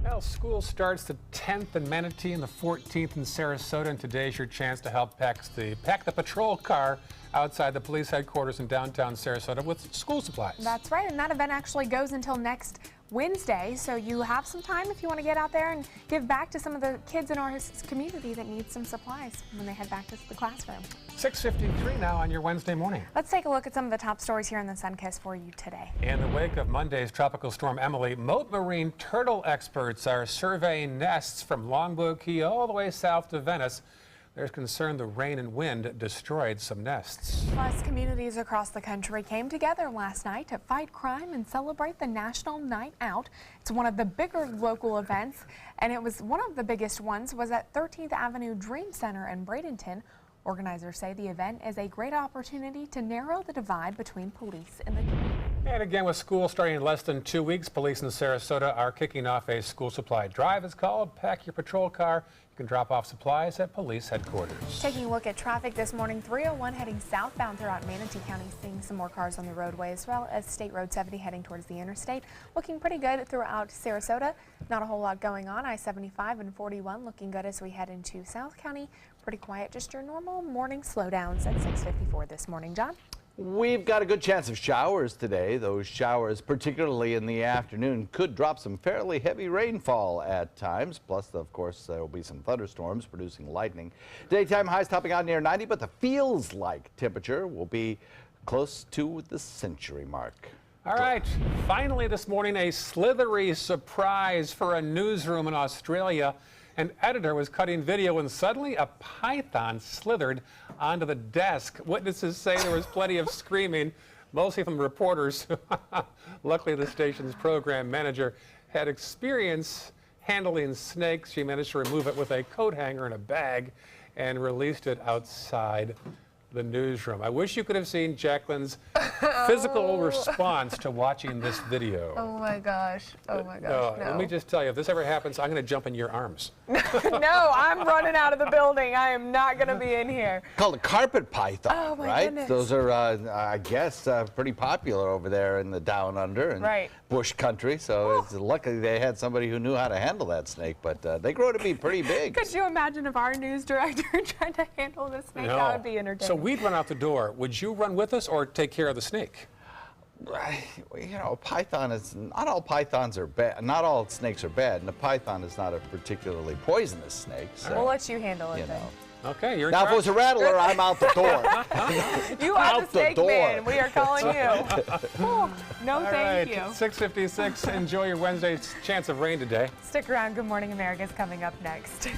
Well, school starts the 10th in Manatee and the 14th in Sarasota, and today's your chance to help pack the patrol car outside the police headquarters in downtown Sarasota with school supplies. That's right, and that event actually goes until next Wednesday, so you have some time if you want to get out there and give back to some of the kids in our community that need some supplies when they head back to the classroom. 6:53 now on your Wednesday morning. Let's take a look at some of the top stories here in the Suncoast for you today. In the wake of Monday's tropical storm Emily, Moat Marine turtle experts are surveying nests from Longboat Key all the way south to Venice. There's concern the rain and wind destroyed some nests. Plus, communities across the country came together last night to fight crime and celebrate the National Night Out. It's one of the bigger local events, and it was one of the biggest ones was at 13th Avenue Dream Center in Bradenton. Organizers say the event is a great opportunity to narrow the divide between police and the community. And again, with school starting in less than 2 weeks, police in Sarasota are kicking off a school supply drive. It's called Pack Your Patrol Car. You can drop off supplies at police headquarters. Taking a look at traffic this morning, 301 heading southbound throughout Manatee County, seeing some more cars on the roadway, as well as State Road 70 heading towards the interstate. Looking pretty good throughout Sarasota. Not a whole lot going on. I-75 and 41 looking good as we head into South County. Pretty quiet, just your normal morning slowdowns at 6:54 this morning. John? We've got a good chance of showers today. Those showers, particularly in the afternoon, could drop some fairly heavy rainfall at times. Plus, of course, there will be some thunderstorms producing lightning. Daytime highs topping out near 90, but the feels-like temperature will be close to the century mark. All right, finally this morning, a slithery surprise for a newsroom in Australia. An editor was cutting video and suddenly a python slithered onto the desk. Witnesses say there was plenty of screaming, mostly from reporters. Luckily, the station's program manager had experience handling snakes. She managed to remove it with a coat hanger in a bag and released it outside the newsroom. I wish you could have seen Jacqueline's physical response to watching this video. Oh my gosh. Oh my gosh. No, No. let me just tell you, if this ever happens, I'm going to jump in your arms. No, I'm running out of the building. I am not going to be in here. Called a carpet python, Oh, my right? goodness. Those are, I guess, pretty popular over there in the down under and Right. bush country. So it's luckily they had somebody who knew how to handle that snake, but they grow to be pretty big. Could you imagine if our news director tried to handle this snake? That would be entertaining. So we'd run out the door. Would you run with us or take care of the snake? You know, python is, not all pythons are bad. Not all snakes are bad, and the python is not a particularly poisonous snake. So, We'll let you handle it then. Okay, you're in now, if it charge. was a rattler, I'm out the door. You are Out the the snake door. man. We are calling you. Oh, no, All thank right, you. 6:56. Enjoy your Wednesday. Chance of rain today. Stick around. Good Morning America is coming up next.